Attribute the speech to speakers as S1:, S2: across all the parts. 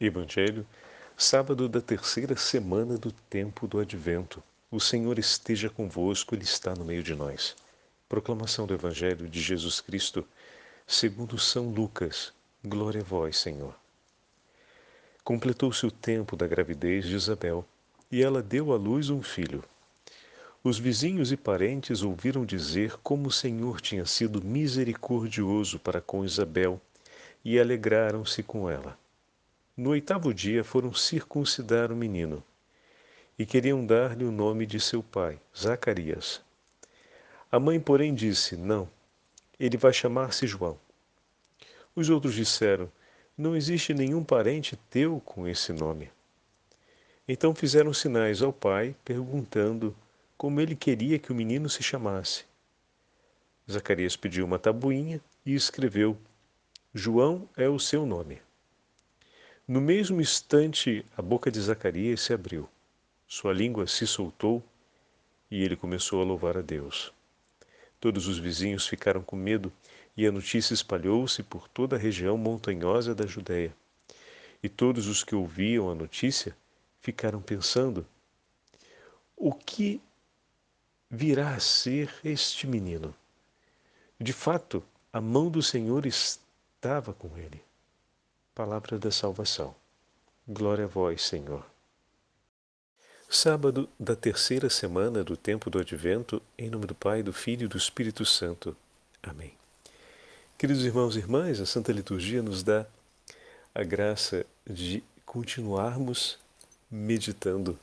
S1: Evangelho, sábado da terceira semana do tempo do Advento. O Senhor esteja convosco, Ele está no meio de nós. Proclamação do Evangelho de Jesus Cristo, segundo São Lucas. Glória a vós, Senhor. Completou-se o tempo da gravidez de Isabel, e ela deu à luz um filho. Os vizinhos e parentes ouviram dizer como o Senhor tinha sido misericordioso para com Isabel, e alegraram-se com ela. No 8º dia foram circuncidar o menino e queriam dar-lhe o nome de seu pai, Zacarias. A mãe, porém, disse: Não, ele vai chamar-se João. Os outros disseram: Não existe nenhum parente teu com esse nome. Então fizeram sinais ao pai, perguntando como ele queria que o menino se chamasse. Zacarias pediu uma tabuinha e escreveu: João é o seu nome. No mesmo instante, a boca de Zacarias se abriu, sua língua se soltou e ele começou a louvar a Deus. Todos os vizinhos ficaram com medo e a notícia espalhou-se por toda a região montanhosa da Judéia. E todos os que ouviam a notícia ficaram pensando: o que virá a ser este menino? De fato, a mão do Senhor estava com ele. Palavra da salvação. Glória a vós, Senhor. Sábado da terceira semana do tempo do Advento, em nome do Pai, do Filho e do Espírito Santo. Amém. Queridos irmãos e irmãs, a Santa Liturgia nos dá a graça de continuarmos meditando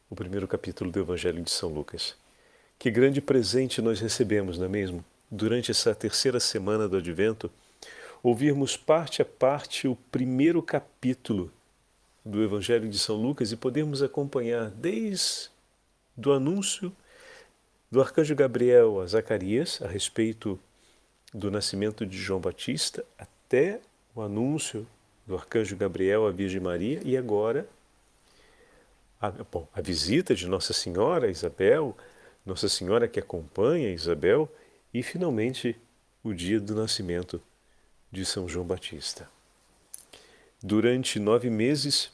S1: o primeiro capítulo do Evangelho de São Lucas. Que grande presente nós recebemos, não é mesmo? Durante essa terceira semana do Advento, ouvirmos parte a parte o primeiro capítulo do Evangelho de São Lucas e podermos acompanhar desde o anúncio do arcanjo Gabriel a Zacarias a respeito do nascimento de João Batista até o anúncio do arcanjo Gabriel à Virgem Maria e agora a visita de Nossa Senhora a Isabel, Nossa Senhora que acompanha Isabel e finalmente o dia do nascimento de São João Batista. Durante 9 meses,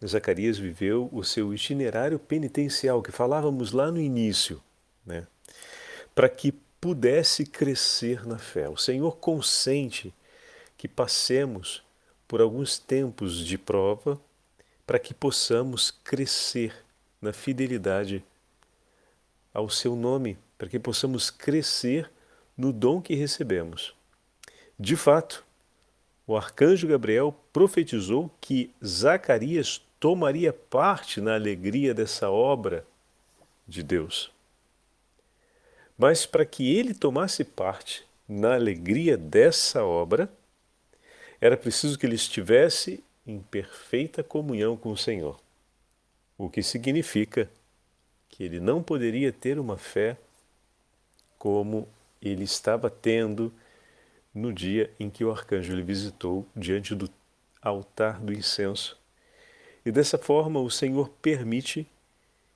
S1: Zacarias viveu o seu itinerário penitencial, que falávamos lá no início, né? Para que pudesse crescer na fé. O Senhor consente que passemos por alguns tempos de prova para que possamos crescer na fidelidade ao seu nome, para que possamos crescer no dom que recebemos. De fato, o arcanjo Gabriel profetizou que Zacarias tomaria parte na alegria dessa obra de Deus. Mas para que ele tomasse parte na alegria dessa obra, era preciso que ele estivesse em perfeita comunhão com o Senhor. O que significa que ele não poderia ter uma fé como ele estava tendo no dia em que o arcanjo lhe visitou diante do altar do incenso. E dessa forma o Senhor permite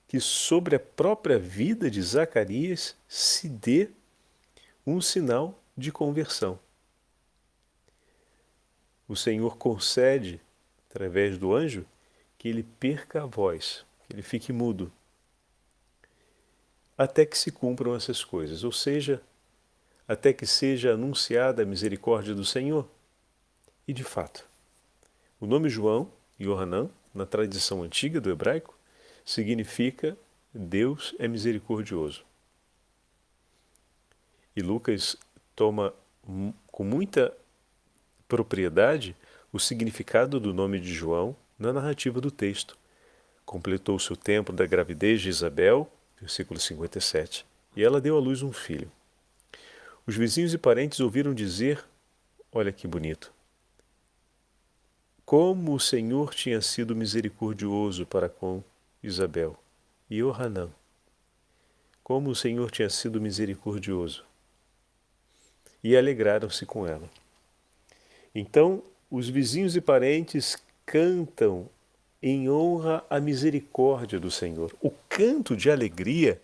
S1: que sobre a própria vida de Zacarias se dê um sinal de conversão. O Senhor concede, através do anjo, que ele perca a voz, que ele fique mudo, até que se cumpram essas coisas, ou seja, até que seja anunciada a misericórdia do Senhor. E de fato, o nome João, Yohanan, na tradição antiga do hebraico, significa Deus é misericordioso. E Lucas toma com muita propriedade o significado do nome de João na narrativa do texto. Completou-se o tempo da gravidez de Isabel, versículo 57, e ela deu à luz um filho. Os vizinhos e parentes ouviram dizer, olha que bonito, como o Senhor tinha sido misericordioso para com Isabel. E Yohanan, como o Senhor tinha sido misericordioso. E alegraram-se com ela. Então, os vizinhos e parentes cantam em honra à misericórdia do Senhor. O canto de alegria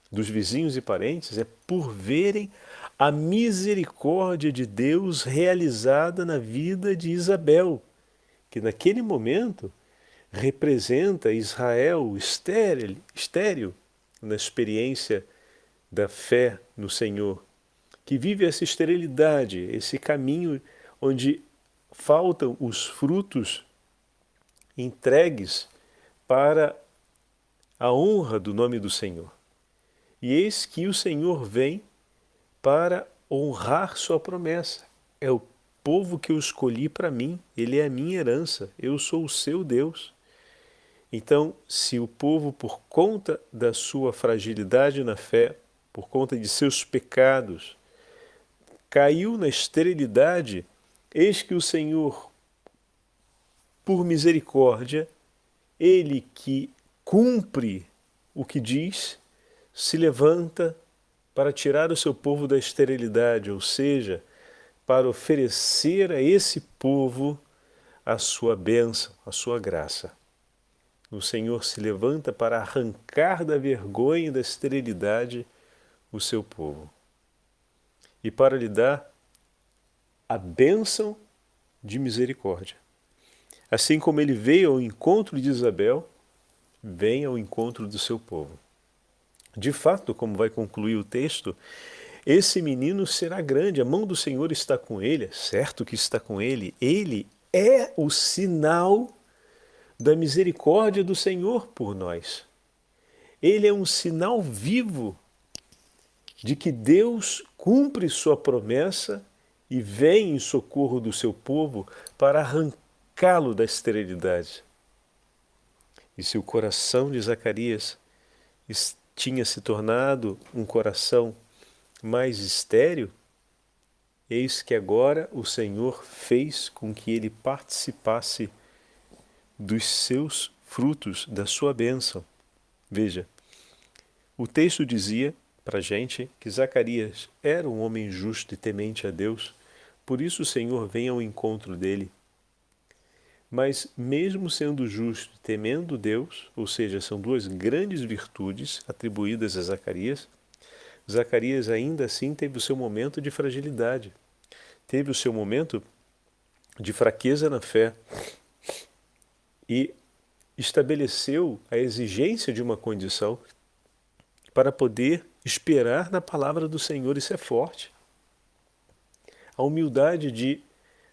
S1: dos vizinhos e parentes é por verem a misericórdia de Deus realizada na vida de Isabel, que naquele momento representa Israel estéril na experiência da fé no Senhor, que vive essa esterilidade, esse caminho onde faltam os frutos entregues para a honra do nome do Senhor. E eis que o Senhor vem para honrar sua promessa. É o povo que eu escolhi para mim, ele é a minha herança, eu sou o seu Deus. Então, se o povo, por conta da sua fragilidade na fé, por conta de seus pecados, caiu na esterilidade, eis que o Senhor, por misericórdia, ele que cumpre o que diz, se levanta para tirar o seu povo da esterilidade, ou seja, para oferecer a esse povo a sua bênção, a sua graça. O Senhor se levanta para arrancar da vergonha e da esterilidade o seu povo e para lhe dar a bênção de misericórdia. Assim como ele veio ao encontro de Isabel, vem ao encontro do seu povo. De fato, como vai concluir o texto, esse menino será grande, a mão do Senhor está com ele, é certo que está com ele, ele é o sinal da misericórdia do Senhor por nós. Ele é um sinal vivo de que Deus cumpre sua promessa e vem em socorro do seu povo para arrancá-lo da esterilidade. E se o coração de Zacarias tinha se tornado um coração mais estéril, eis que agora o Senhor fez com que ele participasse dos seus frutos, da sua bênção. Veja, o texto dizia para a gente que Zacarias era um homem justo e temente a Deus, por isso o Senhor vem ao encontro dele. Mas mesmo sendo justo e temendo Deus, ou seja, são duas grandes virtudes atribuídas a Zacarias, Zacarias ainda assim teve o seu momento de fragilidade, teve o seu momento de fraqueza na fé e estabeleceu a exigência de uma condição para poder esperar na palavra do Senhor. Isso é forte. A humildade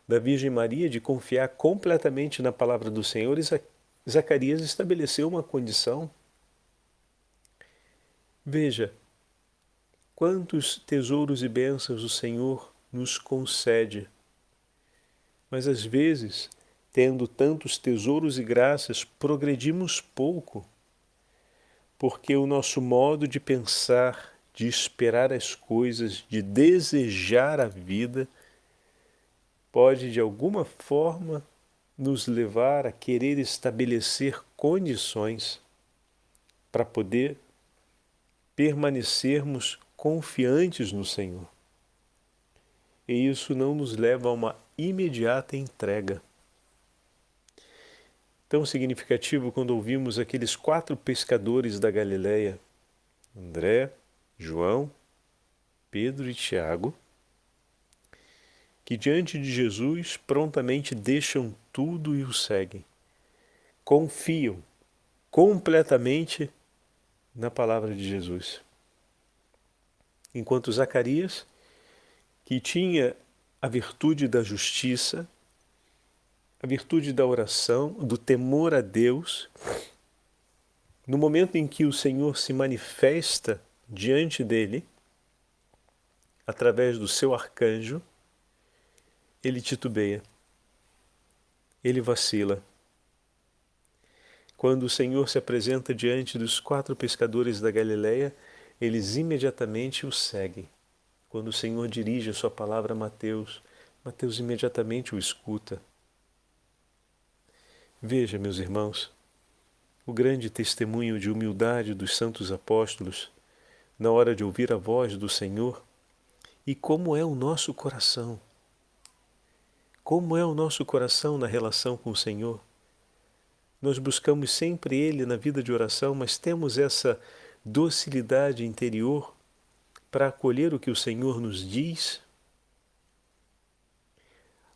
S1: da Virgem Maria de confiar completamente na palavra do Senhor, e Zacarias estabeleceu uma condição. Veja, quantos tesouros e bênçãos o Senhor nos concede, mas às vezes, tendo tantos tesouros e graças, progredimos pouco, porque o nosso modo de pensar, de esperar as coisas, de desejar a vida, pode de alguma forma nos levar a querer estabelecer condições para poder permanecermos confiantes no Senhor. E isso não nos leva a uma imediata entrega. Tão significativo quando ouvimos aqueles 4 pescadores da Galileia, André, João, Pedro e Tiago, que diante de Jesus prontamente deixam tudo e o seguem. Confiam completamente na palavra de Jesus. Enquanto Zacarias, que tinha a virtude da justiça, a virtude da oração, do temor a Deus, no momento em que o Senhor se manifesta diante dele, através do seu arcanjo, ele titubeia, ele vacila. Quando o Senhor se apresenta diante dos 4 pescadores da Galileia, eles imediatamente o seguem. Quando o Senhor dirige a sua palavra a Mateus, Mateus imediatamente o escuta. Veja, meus irmãos, o grande testemunho de humildade dos santos apóstolos na hora de ouvir a voz do Senhor e como é o nosso coração. Como é o nosso coração na relação com o Senhor? Nós buscamos sempre Ele na vida de oração, mas temos essa docilidade interior para acolher o que o Senhor nos diz?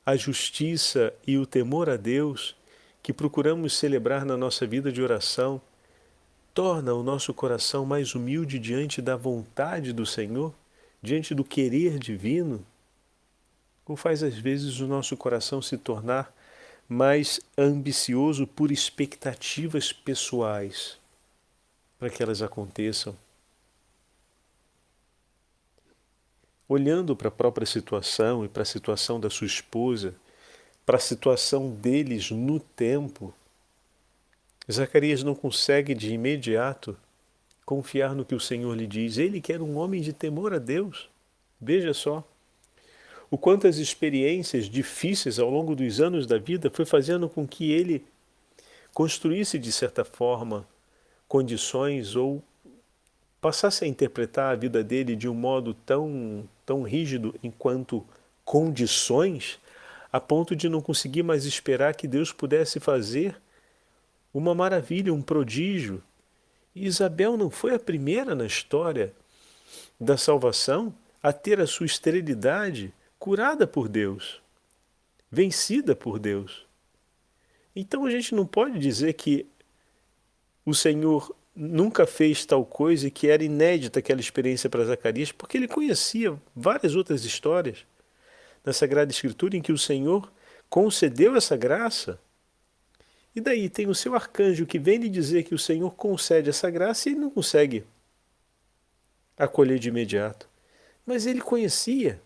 S1: a justiça e o temor a Deus que procuramos celebrar na nossa vida de oração torna o nosso coração mais humilde diante da vontade do Senhor, diante do querer divino, ou faz às vezes o nosso coração se tornar mais ambicioso por expectativas pessoais para que elas aconteçam? Olhando para a própria situação e para a situação da sua esposa, para a situação deles no tempo, Zacarias não consegue de imediato confiar no que o Senhor lhe diz. Ele que era um homem de temor a Deus. Veja só o quanto as experiências difíceis ao longo dos anos da vida foi fazendo com que ele construísse, de certa forma, condições ou passasse a interpretar a vida dele de um modo tão rígido enquanto condições, a ponto de não conseguir mais esperar que Deus pudesse fazer uma maravilha, um prodígio. E Isabel não foi a primeira na história da salvação a ter a sua esterilidade curada por Deus, vencida por Deus. Então a gente não pode dizer que o Senhor nunca fez tal coisa e que era inédita aquela experiência para Zacarias, porque ele conhecia várias outras histórias na Sagrada Escritura em que o Senhor concedeu essa graça. E daí tem o seu arcanjo que vem lhe dizer que o Senhor concede essa graça e ele não consegue acolher de imediato. Mas ele conhecia,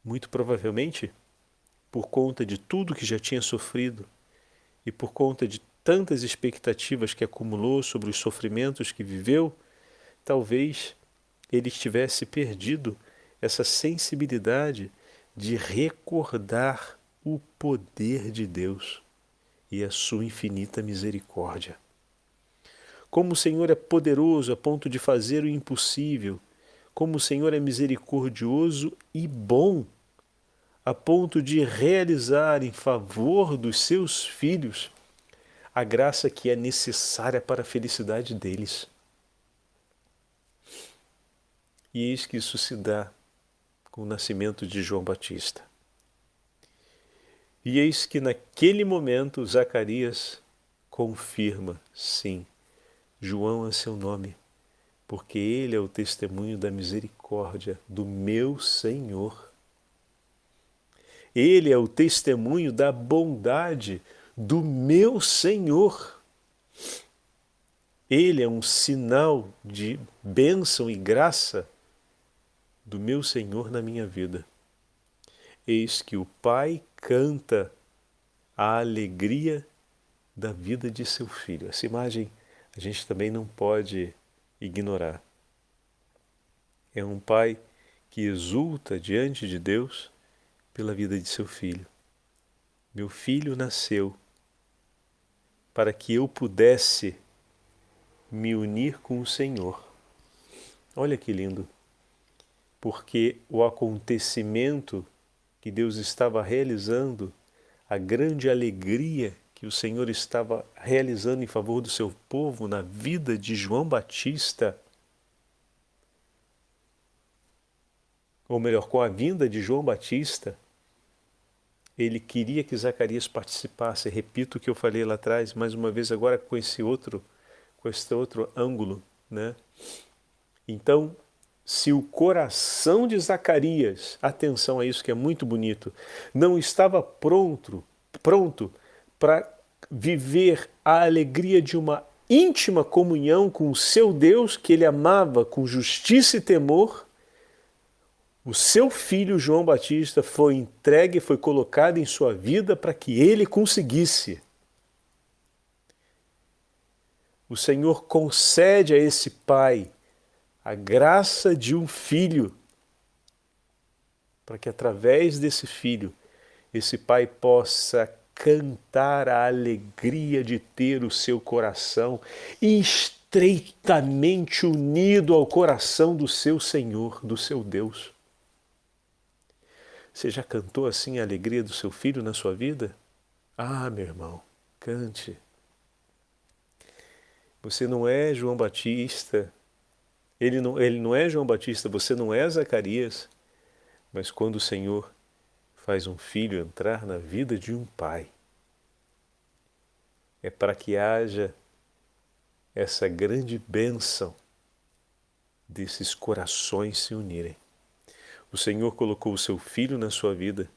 S1: muito provavelmente, por conta de tudo que já tinha sofrido e por conta de tantas expectativas que acumulou sobre os sofrimentos que viveu, talvez ele tivesse perdido essa sensibilidade de recordar o poder de Deus e a sua infinita misericórdia. Como o Senhor é poderoso a ponto de fazer o impossível, como o Senhor é misericordioso e bom a ponto de realizar em favor dos seus filhos a graça que é necessária para a felicidade deles. E eis que isso se dá com o nascimento de João Batista. E eis que naquele momento Zacarias confirma, sim, João é seu nome, porque ele é o testemunho da misericórdia do meu Senhor. Ele é o testemunho da bondade do meu Senhor. Ele é um sinal de bênção e graça do meu Senhor na minha vida. Eis que o Pai canta a alegria da vida de seu filho. Essa imagem a gente também não pode ignorar. É um pai que exulta diante de Deus pela vida de seu filho. Meu filho nasceu para que eu pudesse me unir com o Senhor. Olha que lindo, porque o acontecimento que Deus estava realizando, a grande alegria que o Senhor estava realizando em favor do seu povo na vida de João Batista, ou melhor, com a vinda de João Batista, ele queria que Zacarias participasse. Repito o que eu falei lá atrás, mais uma vez agora com este outro ângulo, né? Então, se o coração de Zacarias, atenção a isso que é muito bonito, não estava pronto para viver a alegria de uma íntima comunhão com o seu Deus, que ele amava com justiça e temor, o seu filho João Batista foi entregue, foi colocado em sua vida para que ele conseguisse. O Senhor concede a esse pai a graça de um filho, para que através desse filho, esse pai possa cantar a alegria de ter o seu coração estreitamente unido ao coração do seu Senhor, do seu Deus. Você já cantou assim a alegria do seu filho na sua vida? Ah, meu irmão, cante. Você não é João Batista, ele não é João Batista, você não é Zacarias, mas quando o Senhor faz um filho entrar na vida de um pai. É para que haja essa grande bênção desses corações se unirem. O Senhor colocou o seu Filho na sua vida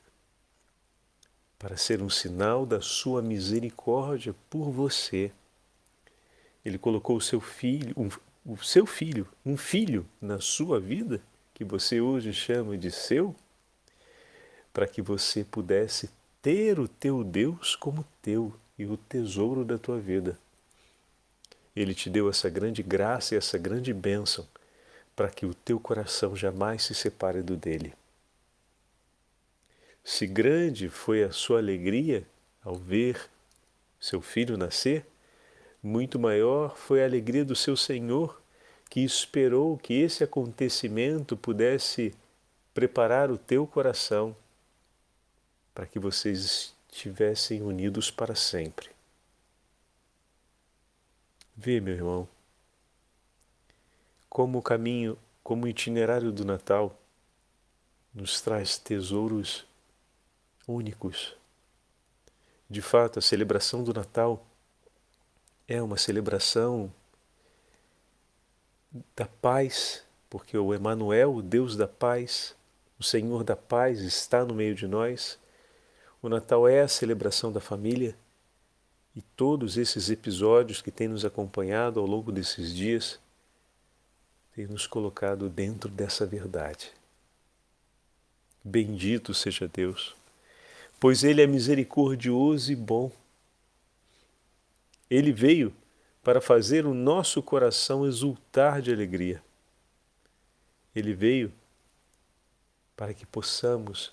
S1: para ser um sinal da sua misericórdia por você. Ele colocou o seu filho, um filho na sua vida, que você hoje chama de seu, para que você pudesse ter o teu Deus como teu e o tesouro da tua vida. Ele te deu essa grande graça e essa grande bênção para que o teu coração jamais se separe do dele. Se grande foi a sua alegria ao ver seu filho nascer, muito maior foi a alegria do seu Senhor, que esperou que esse acontecimento pudesse preparar o teu coração para que vocês estivessem unidos para sempre. Vê, meu irmão, como o caminho, como o itinerário do Natal nos traz tesouros únicos. De fato, a celebração do Natal é uma celebração da paz, porque o Emanuel, o Deus da paz, o Senhor da paz, está no meio de nós. O Natal é a celebração da família e todos esses episódios que têm nos acompanhado ao longo desses dias têm nos colocado dentro dessa verdade. Bendito seja Deus, pois Ele é misericordioso e bom. Ele veio para fazer o nosso coração exultar de alegria. Ele veio para que possamos,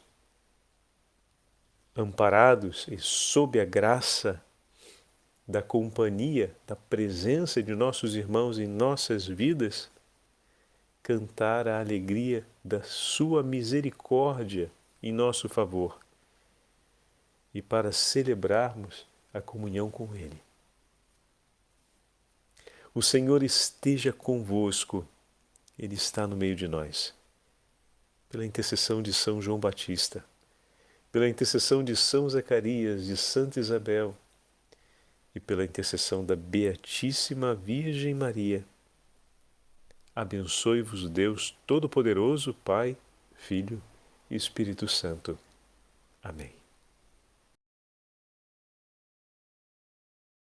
S1: amparados e sob a graça da companhia, da presença de nossos irmãos em nossas vidas, cantar a alegria da sua misericórdia em nosso favor e para celebrarmos a comunhão com Ele. O Senhor esteja convosco, Ele está no meio de nós. Pela intercessão de São João Batista, pela intercessão de São Zacarias, de Santa Isabel e pela intercessão da Beatíssima Virgem Maria, abençoe-vos Deus Todo-Poderoso, Pai, Filho e Espírito Santo. Amém.